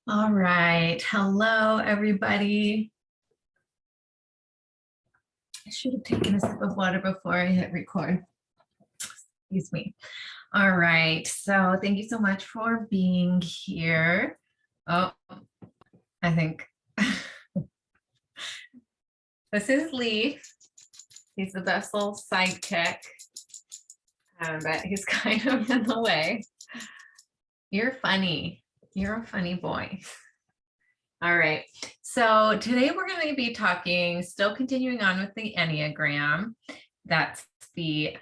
All right. Hello, everybody. I should have taken a sip of water before I hit record. Excuse me. All right. So thank you so much for being here. Oh, I think this is Lee. He's the best little sidekick, but he's kind of in the way. You're funny. You're a funny boy. All right. So today we're going to be talking, still continuing on with the Enneagram. That's the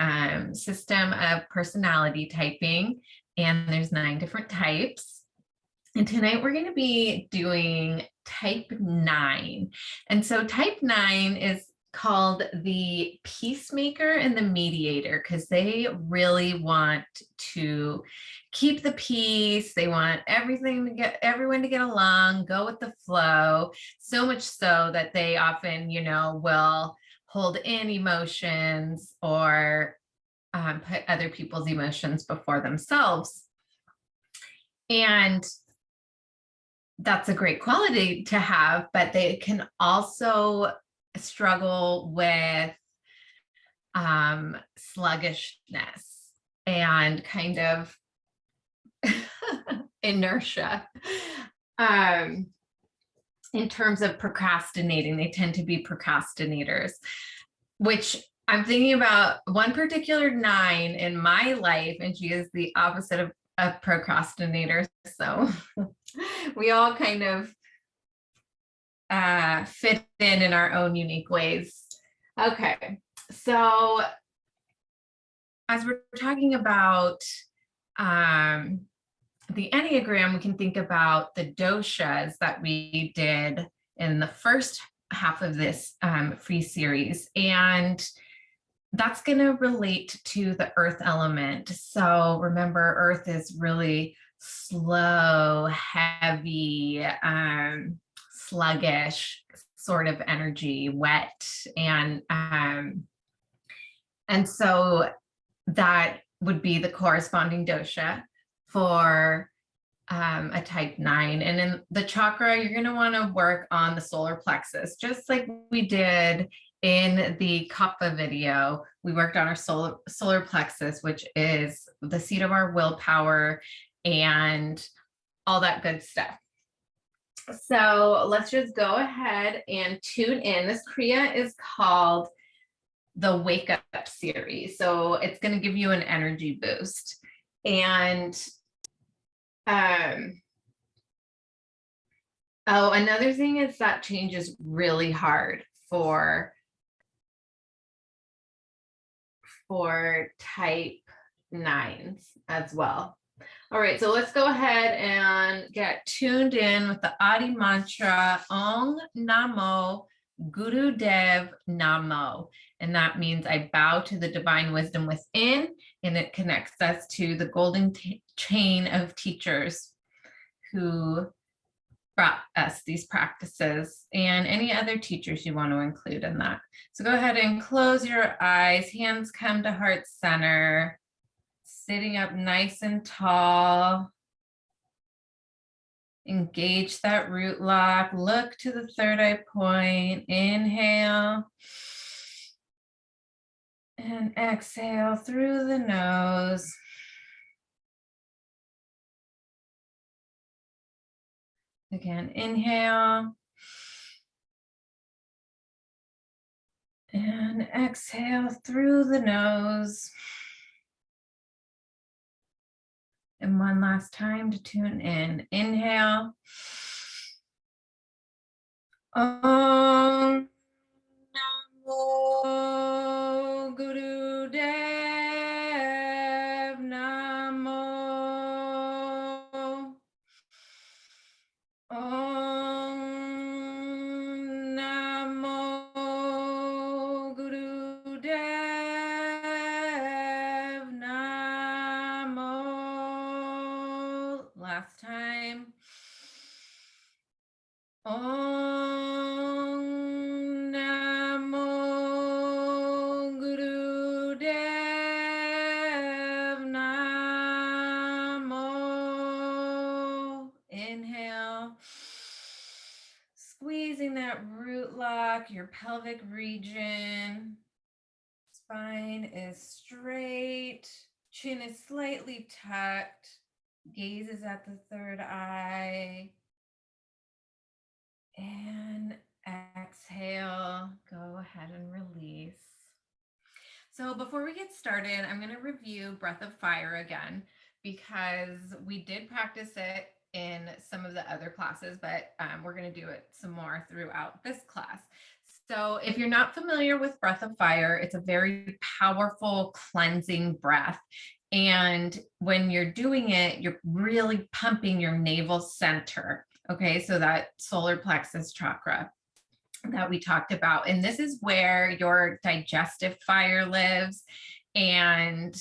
system of personality typing, and there's 9 different types. And tonight we're going to be doing type 9. And so type 9 is called the peacemaker and the mediator because they really want to keep the peace. They want everyone to get along, go with the flow, so much so that they often, will hold in emotions or put other people's emotions before themselves. And that's a great quality to have, but they can also struggle with sluggishness and kind of inertia. In terms of procrastinating, they tend to be procrastinators, which I'm thinking about one particular 9 in my life, and she is the opposite of a procrastinator. So we all kind of fit in our own unique ways. Okay, so as we're talking about the Enneagram, we can think about the doshas that we did in the first half of this free series, and that's going to relate to the earth element. So remember, earth is really slow, heavy, sluggish sort of energy, wet, and so that would be the corresponding dosha for a type 9. And in the chakra, you're going to want to work on the solar plexus, just like we did in the kapha video. We worked on our solar plexus, which is the seat of our willpower and all that good stuff. So let's just go ahead and tune in. This Kriya is called the Wake Up series. So it's going to give you an energy boost. And another thing is that change is really hard for type 9s as well. All right, so let's go ahead and get tuned in with the Adi mantra, Om Namo Guru Dev Namo. And that means I bow to the divine wisdom within, and it connects us to the golden chain of teachers who brought us these practices, and any other teachers you want to include in that. So go ahead and close your eyes, hands come to heart center, sitting up nice and tall. Engage that root lock, look to the third eye point, inhale. And exhale through the nose. Again, inhale. And exhale through the nose. And one last time to tune in. Inhale. Om Namo Guru Dev Namo. Om Namo Guru Dev Namo. Last time. Om Namo Guru back, your pelvic region. Spine is straight. Chin is slightly tucked. Gaze is at the third eye. And exhale. Go ahead and release. So before we get started, I'm going to review Breath of Fire again because we did practice it in some of the other classes, but we're going to do it some more throughout this class. So if you're not familiar with Breath of Fire, it's a very powerful cleansing breath. And when you're doing it, you're really pumping your navel center. Okay, so that solar plexus chakra that we talked about. And this is where your digestive fire lives and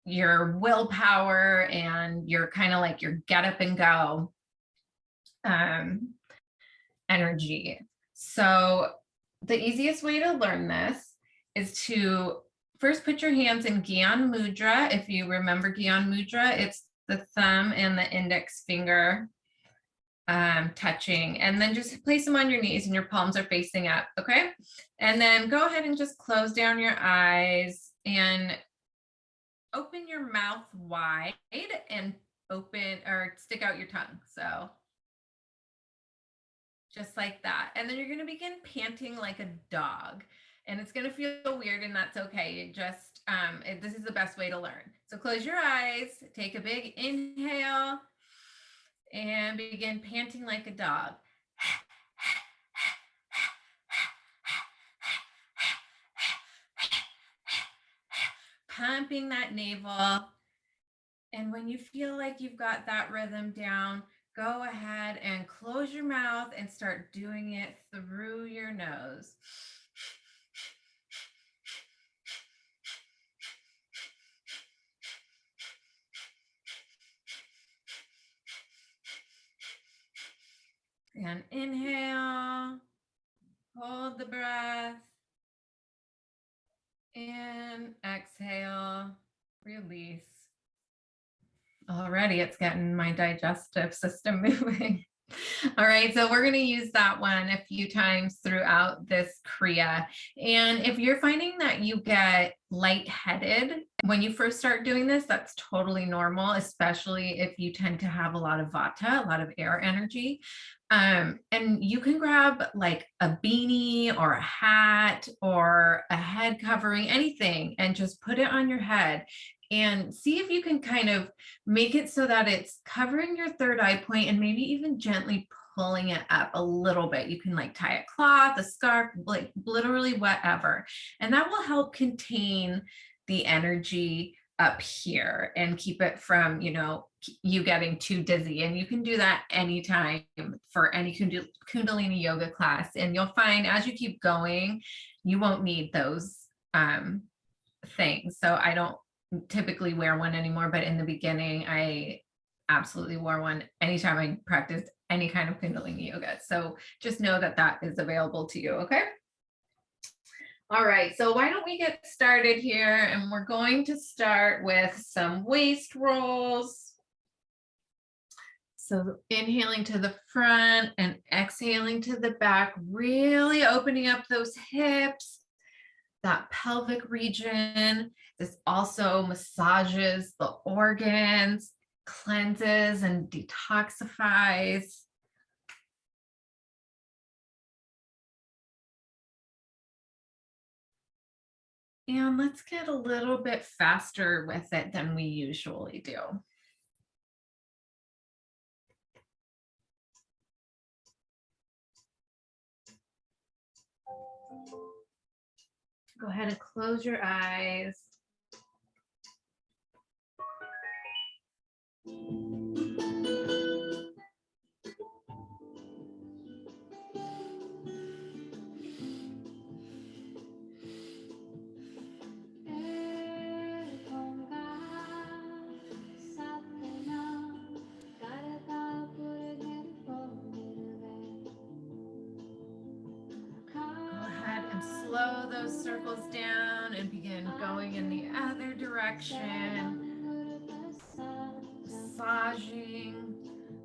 your willpower and your kind of like your get up and go energy. So the easiest way to learn this is to first put your hands in Gyan Mudra. If you remember Gyan Mudra, it's the thumb and the index finger touching, and then just place them on your knees and your palms are facing up. Okay. And then go ahead and just close down your eyes and open your mouth wide and open or stick out your tongue. So just like that. And then you're going to begin panting like a dog, and it's going to feel weird, and that's okay. It just, this is the best way to learn. So close your eyes, take a big inhale, and begin panting like a dog. Pumping that navel. And when you feel like you've got that rhythm down, go ahead and close your mouth and start doing it through your nose. And inhale, hold the breath, and exhale, release. Already it's getting my digestive system moving. All right, so we're going to use that one a few times throughout this Kriya. And if you're finding that you get lightheaded when you first start doing this, that's totally normal, especially if you tend to have a lot of vata, a lot of air energy. And you can grab like a beanie or a hat or a head covering, anything, and just put it on your head and see if you can kind of make it so that it's covering your third eye point and maybe even gently pulling it up a little bit. You can like tie a cloth, a scarf, like literally whatever. And that will help contain the energy up here and keep it from, you getting too dizzy. And you can do that anytime for any Kundalini yoga class. And you'll find as you keep going, you won't need those things. So I don't typically wear one anymore, but in the beginning I absolutely wore one anytime I practiced any kind of Kundalini yoga. So just know that that is available to you. Okay. All right, so why don't we get started here, and we're going to start with some waist rolls. So inhaling to the front and exhaling to the back, really opening up those hips, that pelvic region. This also massages the organs, cleanses and detoxifies. And let's get a little bit faster with it than we usually do. Go ahead and close your eyes. Slow those circles down and begin going in the other direction, massaging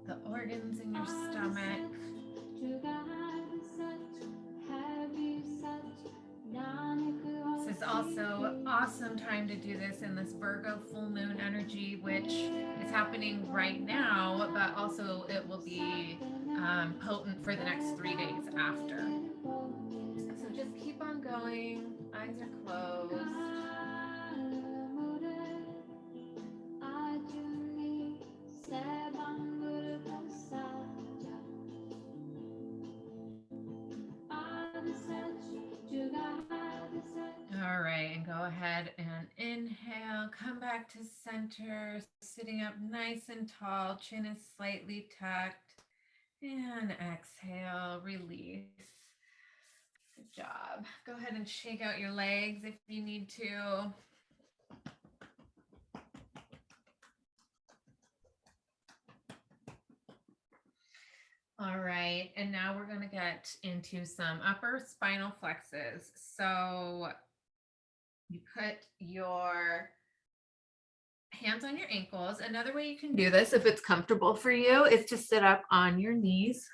the organs in your stomach. This is also awesome time to do this in this Virgo full moon energy, which is happening right now, but also it will be potent for the next 3 days after. So just keep on going. Eyes are closed. All right, and go ahead and inhale, come back to center, sitting up nice and tall, chin is slightly tucked, and exhale, release. Good job. Go ahead and shake out your legs if you need to. All right, and now we're going to get into some upper spinal flexes. So you put your hands on your ankles. Another way you can do this, if it's comfortable for you, is to sit up on your knees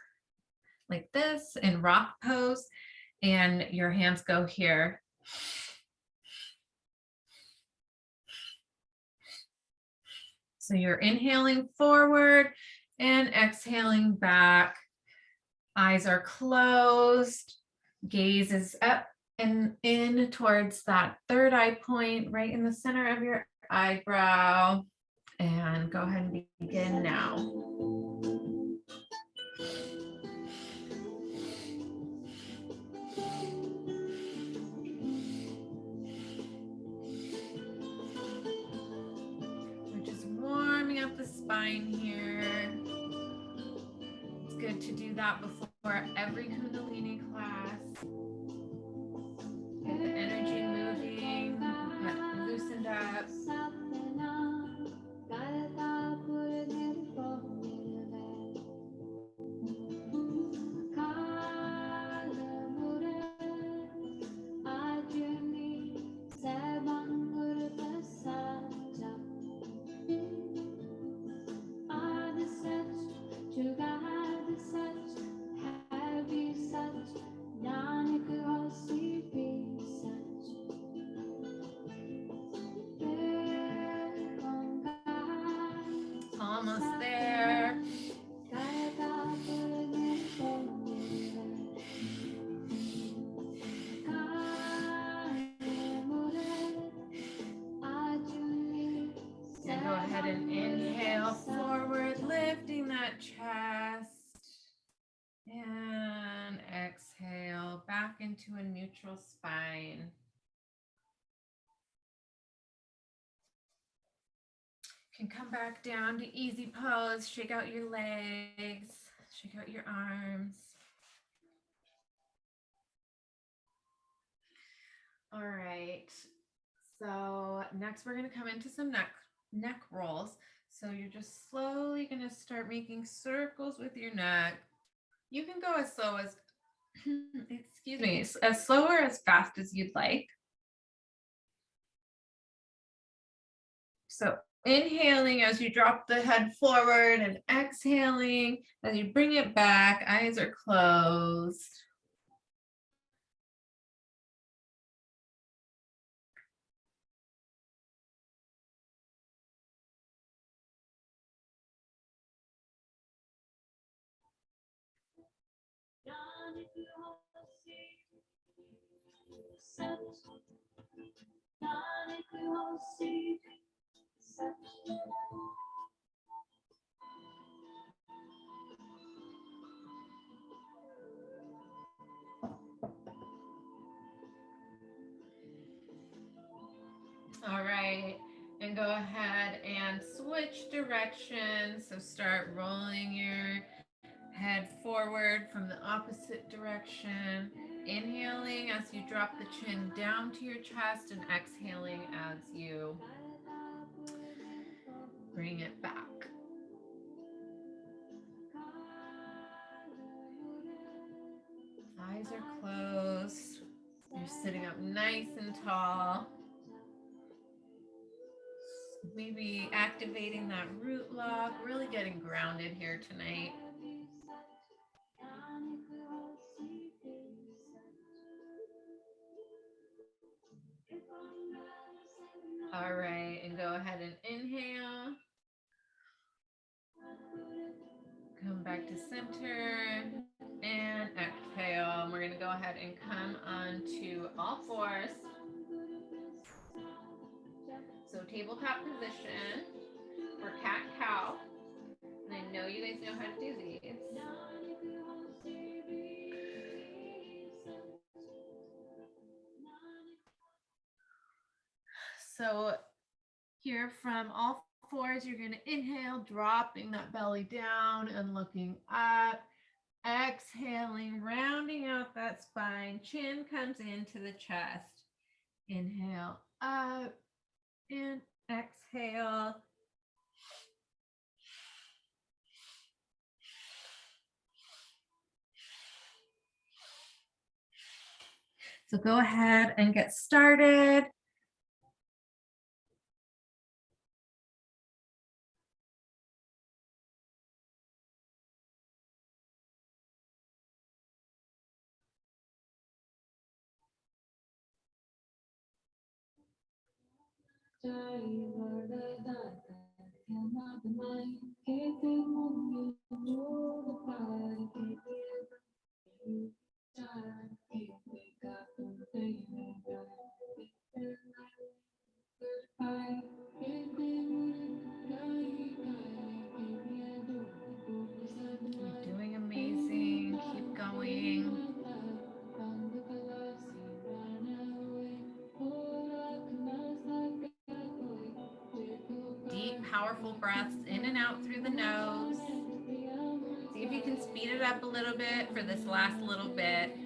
like this in rock pose, and your hands go here. So you're inhaling forward and exhaling back. Eyes are closed. Gaze is up and in towards that third eye point right in the center of your eyebrow. And go ahead and begin now. We're just warming up the spine here. It's good to do that before every Kundalini class. Get the energy moving, get loosened up. Almost there. And go ahead and inhale forward, lifting that chest. And exhale back into a neutral spine. You can come back down to easy pose, shake out your legs, shake out your arms. All right, so next we're going to come into some neck rolls. So you're just slowly going to start making circles with your neck. You can go as slow as, excuse me, as slow or as fast as you'd like. So inhaling as you drop the head forward and exhaling as you bring it back, eyes are closed. All right, and go ahead and switch directions. So start rolling your head forward from the opposite direction. Inhaling as you drop the chin down to your chest and exhaling as you bring it back. Eyes are closed. You're sitting up nice and tall. Maybe activating that root log, really getting grounded here tonight. All right, and go ahead and inhale. Come back to center and exhale. We're going to go ahead and come onto all fours. So tabletop position for cat cow. And I know you guys know how to do these. So here from all fours, you're going to inhale, dropping that belly down and looking up. Exhaling, rounding out that spine. Chin comes into the chest. Inhale up and exhale. So go ahead and get started. You're doing amazing. Keep going. Deep, powerful breaths in and out through the nose. See if you can speed it up a little bit for this last little bit.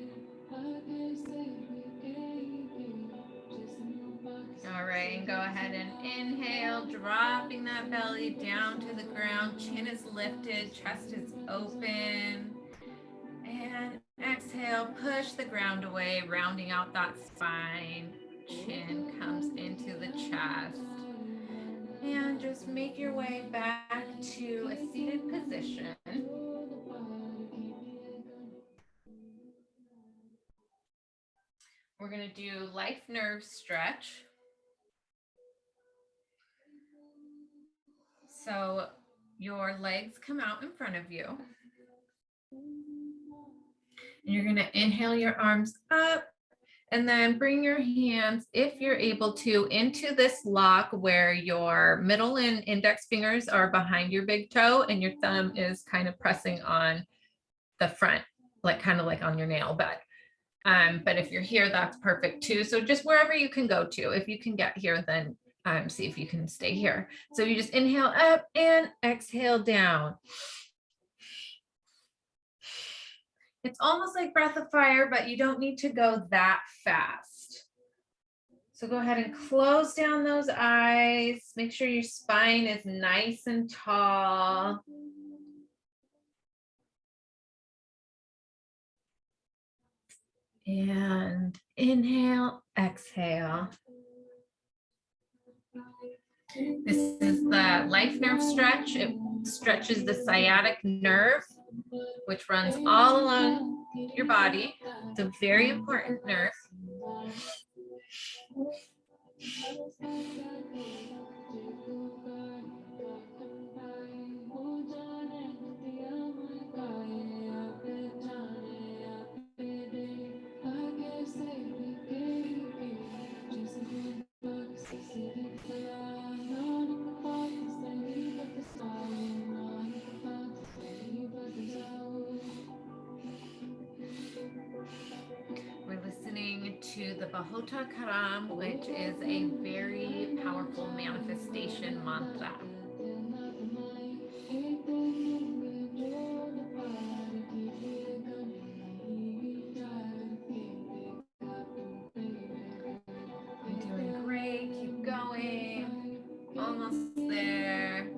All right, and go ahead and inhale, dropping that belly down to the ground. Chin is lifted, chest is open. And exhale, push the ground away, rounding out that spine. Chin comes into the chest. And just make your way back to a seated position. We're going to do life nerve stretch. So your legs come out in front of you. And you're going to inhale your arms up and then bring your hands, if you're able to, into this lock where your middle and index fingers are behind your big toe and your thumb is kind of pressing on the front, like kind of like on your nail bed. But if you're here, that's perfect too. So just wherever you can go to. If you can get here, then see if you can stay here. So you just inhale up and exhale down. It's almost like breath of fire, but you don't need to go that fast. So go ahead and close down those eyes. Make sure your spine is nice and tall. And inhale, exhale. This is the life nerve stretch. It stretches the sciatic nerve, which runs all along your body. It's a very important nerve. We're listening to the Bahota Karam, which is a very powerful manifestation mantra. You're doing great. Keep going. Almost there.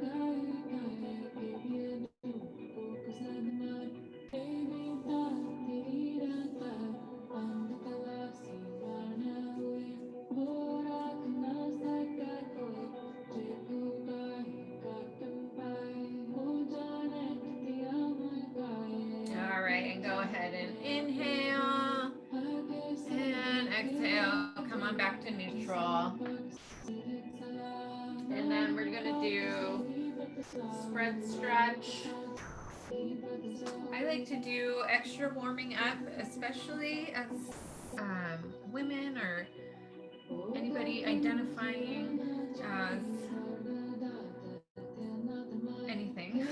All right, and go ahead and inhale and exhale. Come on back to neutral. spread stretch. I like to do extra warming up, especially as women or anybody identifying as anything.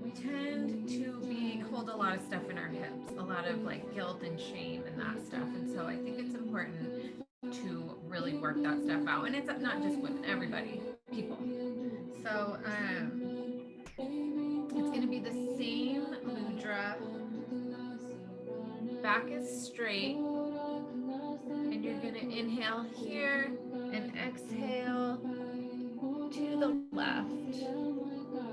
We tend to hold a lot of stuff in our hips, a lot of like guilt and shame and that stuff. And so I think it's important to really work that stuff out. And it's not just women, everybody, people. So it's going to be the same mudra. Back is straight. And you're going to inhale here and exhale to the left.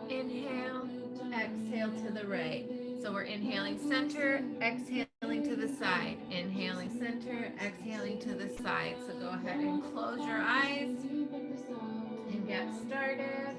Inhale, exhale to the right. So we're inhaling center, exhaling to the side. Inhaling center, exhaling to the side. So go ahead and close your eyes and get started.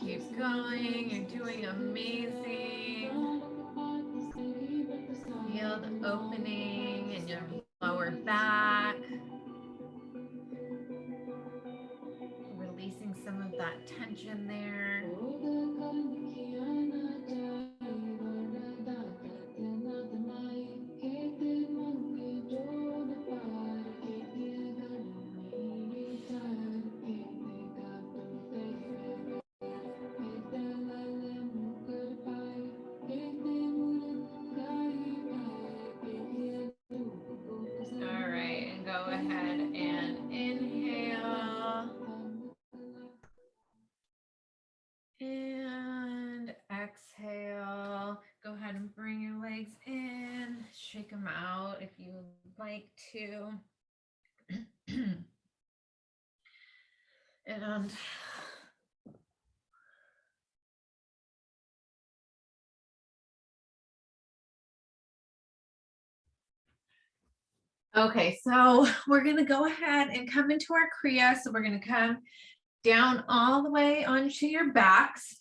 Keep going, you're doing amazing. Feel the opening in your lower back. Releasing some of that tension there. And exhale. Go ahead and bring your legs in. Shake them out if you would like to. And okay, so we're going to go ahead and come into our Kriya. So we're going to come down all the way onto your backs.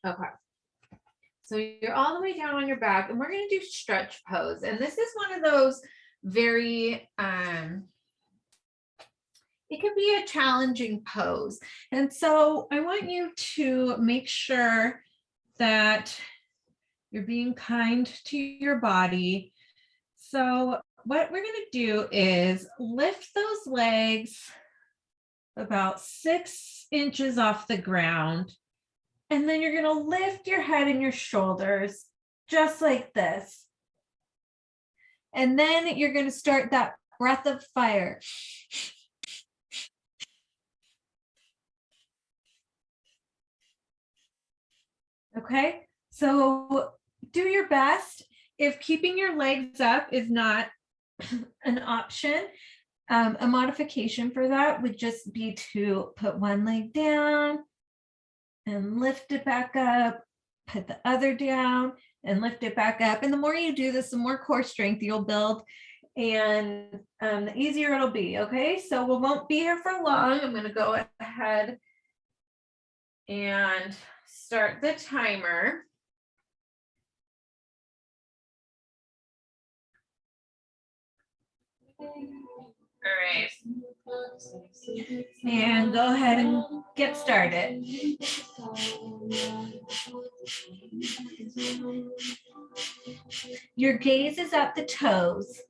Okay. So you're all the way down on your back, and we're going to do stretch pose. And this is one of those very, it can be a challenging pose. And so I want you to make sure that you're being kind to your body. So what we're going to do is lift those legs about 6 inches off the ground. And then you're going to lift your head and your shoulders just like this. And then you're going to start that breath of fire. Okay, so do your best. If keeping your legs up is not an option, a modification for that would just be to put one leg down and lift it back up, put the other down and lift it back up. And the more you do this, the more core strength you'll build, and the easier it'll be. Okay, so we won't be here for long. I'm going to go ahead and start the timer. All right. And go ahead and get started. Your gaze is at the toes.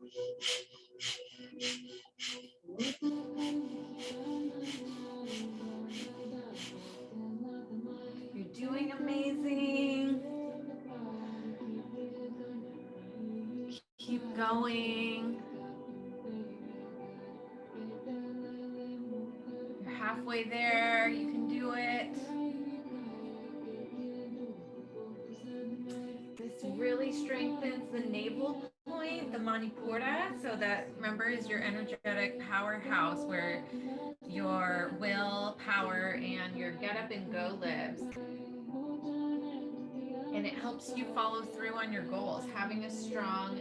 amazing. Keep going. You're halfway there. You can do it. This really strengthens the navel point, the Manipura. So that, remember, is your energetic powerhouse where your will, power, and your get up and go lives. And it helps you follow through on your goals. Having a strong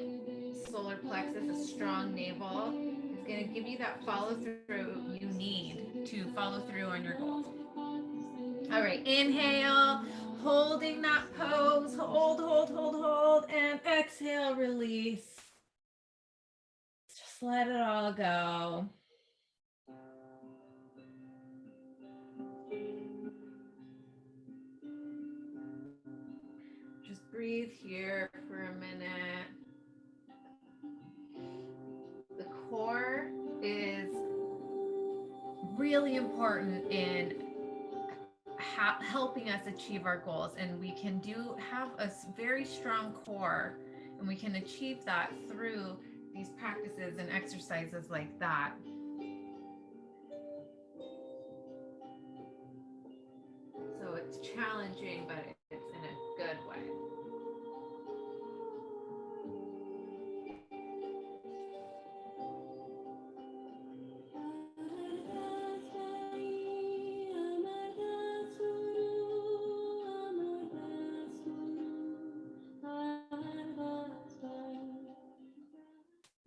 solar plexus, a strong navel, is going to give you that follow through you need to follow through on your goals. All right, inhale, holding that pose, hold, and exhale, release. Just let it all go. Just breathe here for a minute. The core is really important in helping us achieve our goals, and we can have a very strong core, and we can achieve that through these practices and exercises like that. So it's challenging, but it's in a good way.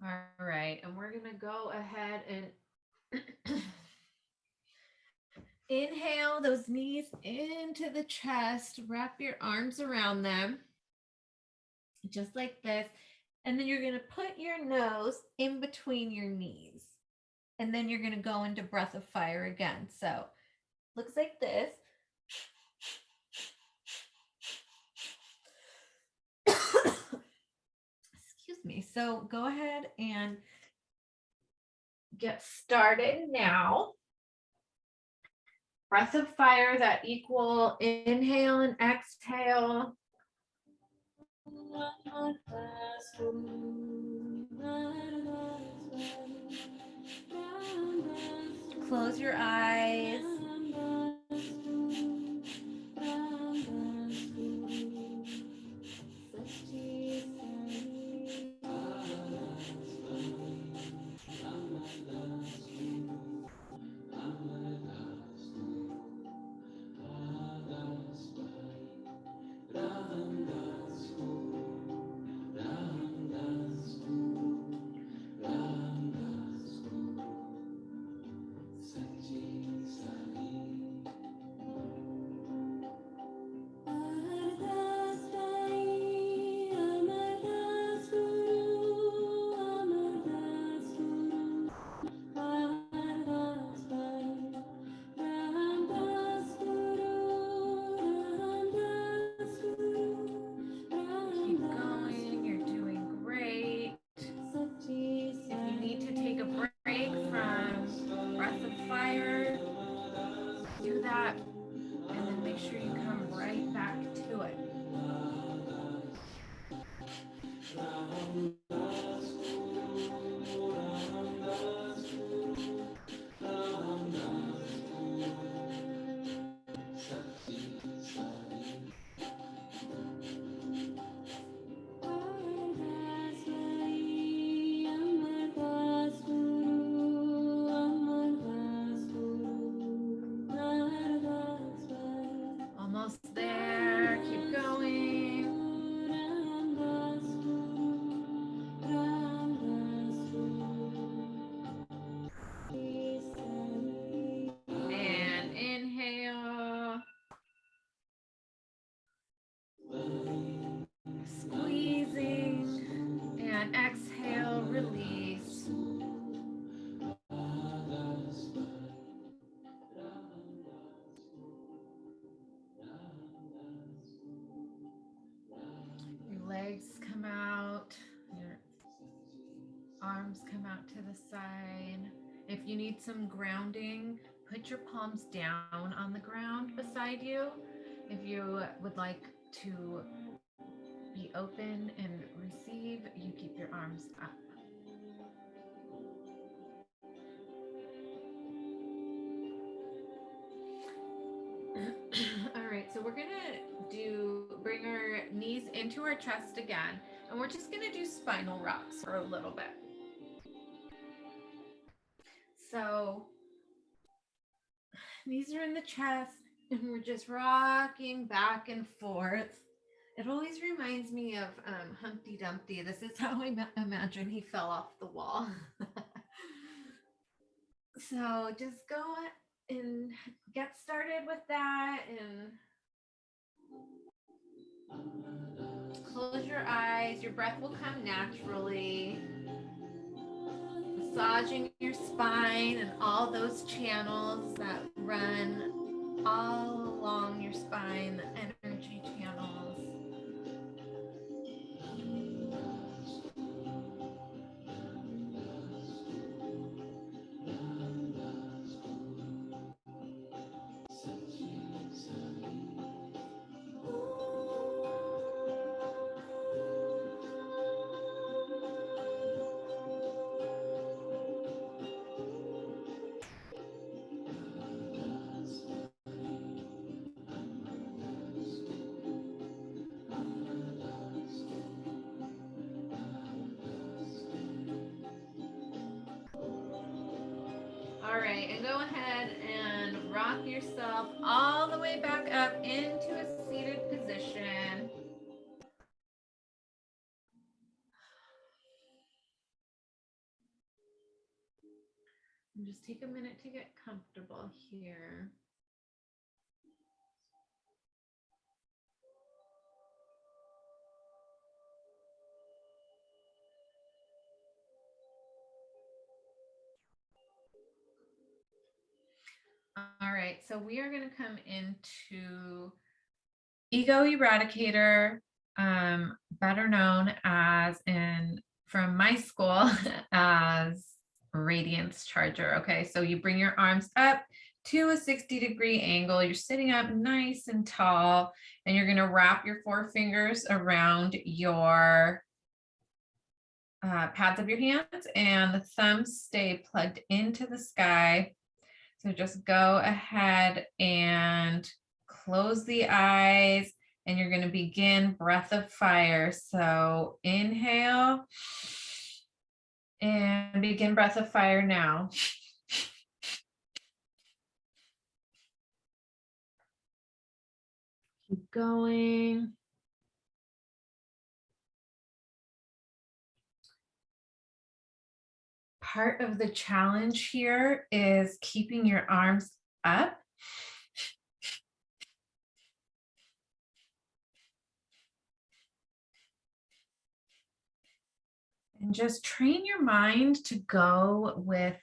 All right, and we're going to go ahead and inhale those knees into the chest, wrap your arms around them, just like this. And then you're going to put your nose in between your knees. And then you're going to go into breath of fire again. So looks like this. Excuse me. So go ahead and get started now. Breath of fire, that equal inhale and exhale. Close your eyes. Almost there. Keep going. And inhale. Squeezing. And exhale, release. Your legs come out, your arms come out to the side. If you need some grounding, put your palms down on the ground beside you. If you would like to be open and receive, you keep your arms up. All right, so we're gonna bring our knees into our chest again, and we're just gonna do spinal rocks for a little bit. So knees are in the chest, and we're just rocking back and forth. It always reminds me of Humpty Dumpty. This is how I imagine he fell off the wall. So just go and get started with that, and close your eyes. Your breath will come naturally. Massaging your spine and all those channels that run all along your spine, the energy channels. All right, and go ahead and rock yourself all the way back up into a seated position. And just take a minute to get comfortable here. All right, so we are going to come into Ego Eradicator, better known as from my school as Radiance Charger. Okay, so you bring your arms up to a 60-degree angle. You're sitting up nice and tall, and you're going to wrap your four fingers around your pads of your hands, and the thumbs stay plugged into the sky. So just go ahead and close the eyes, and you're going to begin breath of fire. So inhale and begin breath of fire now. Keep going. Part of the challenge here is keeping your arms up. And just train your mind to go with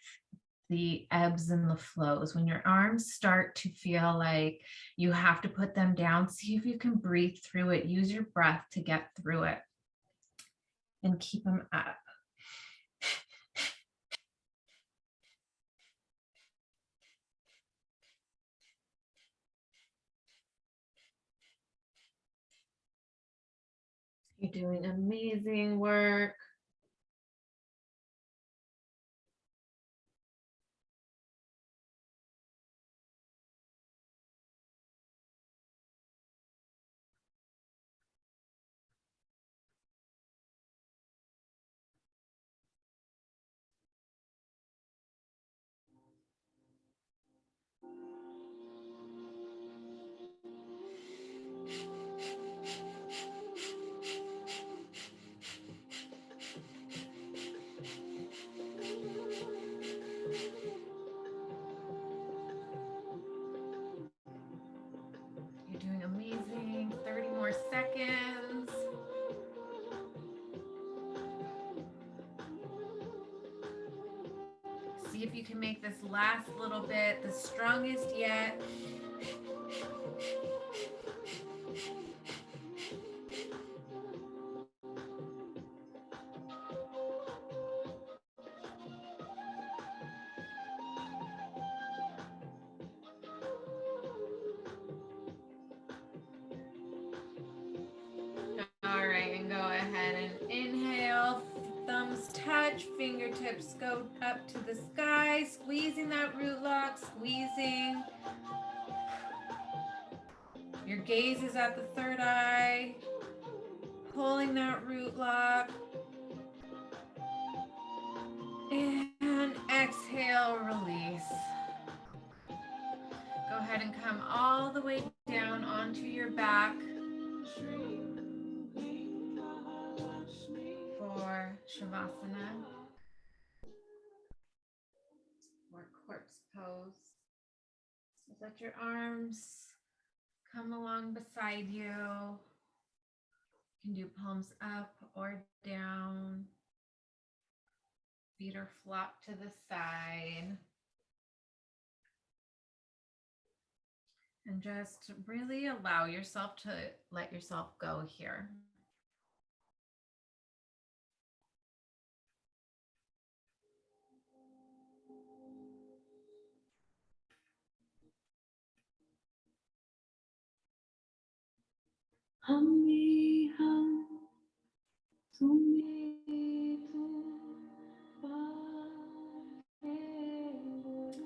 the ebbs and the flows. When your arms start to feel like you have to put them down, see if you can breathe through it. Use your breath to get through it and keep them up. You're doing amazing work. You're doing amazing. 30 more seconds. See if you can make this last little bit the strongest yet. fingertips go up to the sky, squeezing that root lock, squeezing. Your gaze is at the third eye, pulling that root lock. And exhale, release. Go ahead and come all the way down onto your back for Shavasana or corpse pose. So let your arms come along beside you. You can do palms up or down. Feet are flopped to the side. And just really allow yourself to let yourself go here.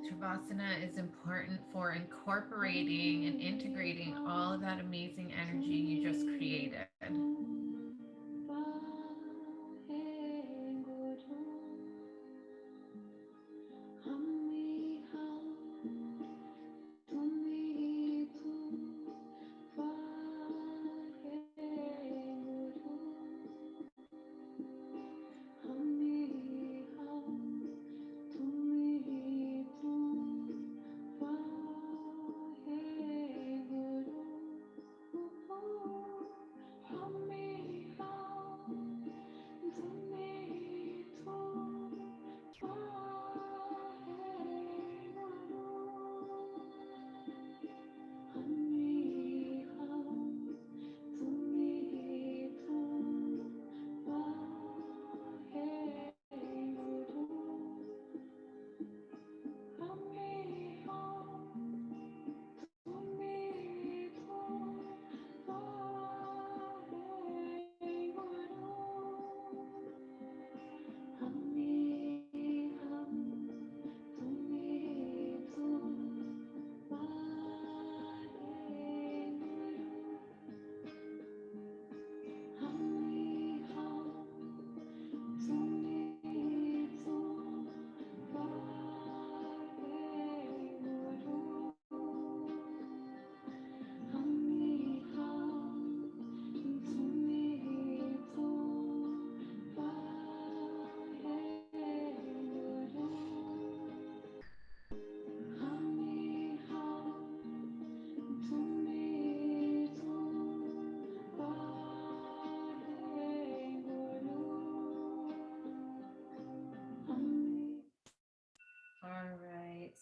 Shavasana is important for incorporating and integrating all of that amazing energy you just created.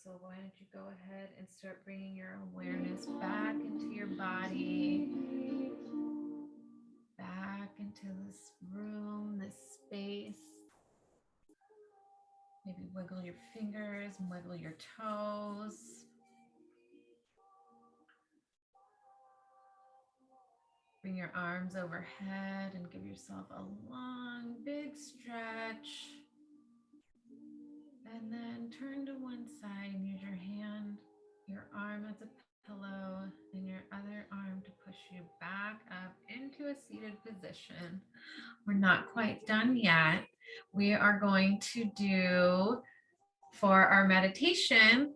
So why don't you go ahead and start bringing your awareness back into your body, back into this room, this space. Maybe wiggle your fingers and wiggle your toes. Bring your arms overhead and give yourself a long, big stretch. And then turn to one side and use your arm as a pillow, and your other arm to push you back up into a seated position. We're not quite done yet. We are going to do, for our meditation,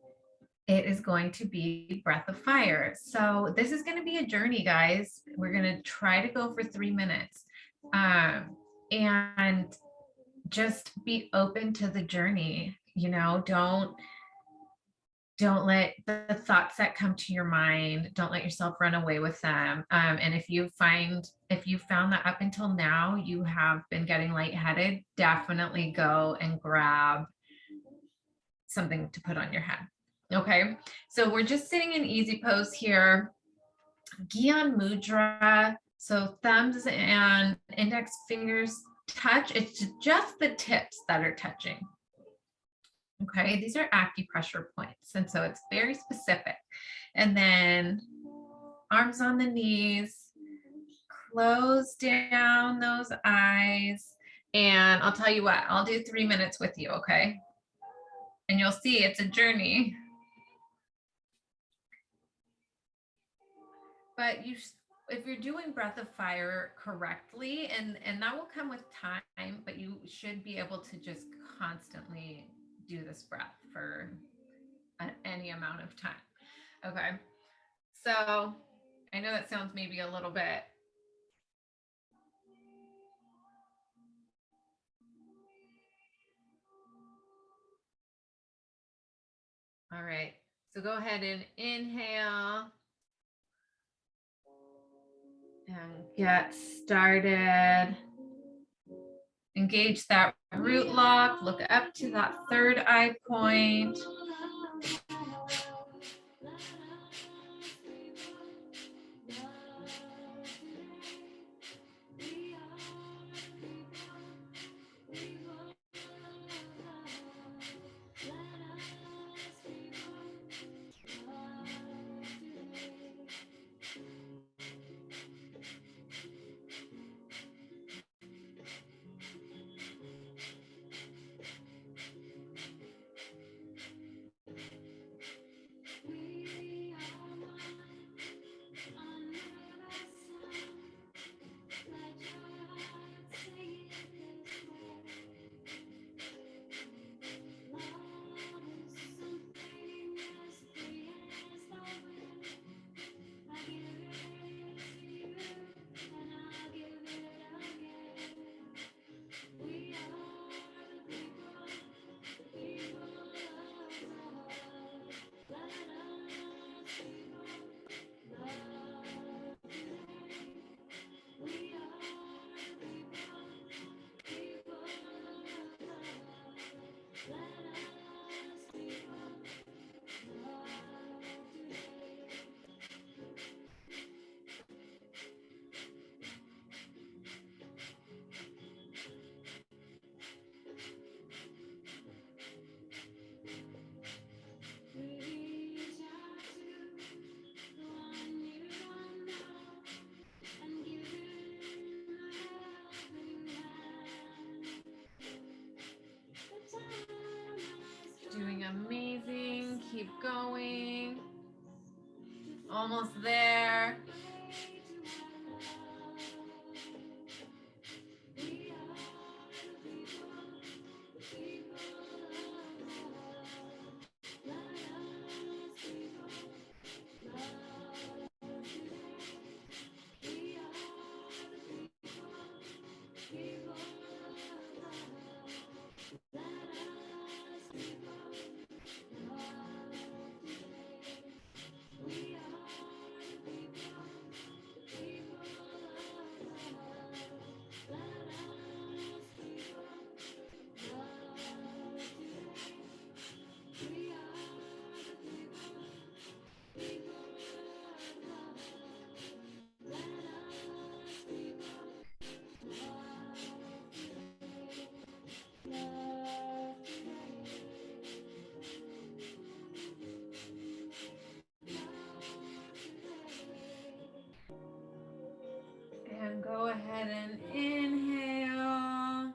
it is going to be breath of fire. So this is going to be a journey, guys. We're going to try to go for 3 minutes. And just be open to the journey. You know, don't let the thoughts that come to your mind, don't let yourself run away with them. And if you found that up until now you have been getting lightheaded, definitely go and grab something to put on your head. Okay, so we're just sitting in easy pose here. Gyan Mudra. So thumbs and index fingers touch. It's just the tips that are touching. Okay, these are acupressure points, and so it's very specific. And then arms on the knees, close down those eyes, And I'll tell you what, I'll do 3 minutes with you, okay? And you'll see it's a journey. But if you're doing breath of fire correctly, and that will come with time, but you should be able to just constantly do this breath for any amount of time. Okay. So I know that sounds maybe a little bit all right. So go ahead and inhale and get started. Engage that root lock. Look up to that third eye point. Doing amazing. Keep going. Almost there. And go ahead and inhale.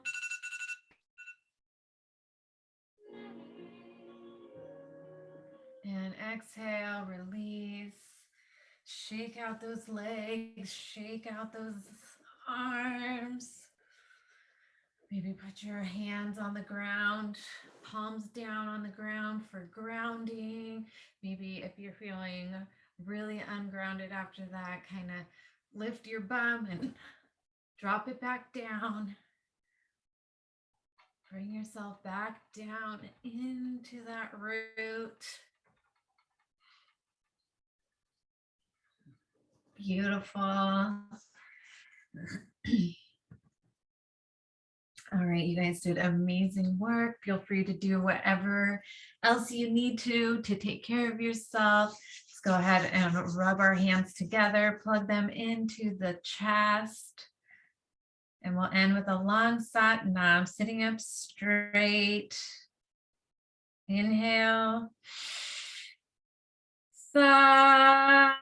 And exhale, release. Shake out those legs, shake out those arms. Maybe put your hands on the ground, palms down on the ground for grounding. Maybe if you're feeling really ungrounded after that, kind of lift your bum and drop it back down. Bring yourself back down into that root. Beautiful. All right, you guys did amazing work. Feel free to do whatever else you need to take care of yourself. Let's go ahead and rub our hands together, plug them into the chest. And we'll end with a long sat nam, sitting up straight. Inhale. Sa.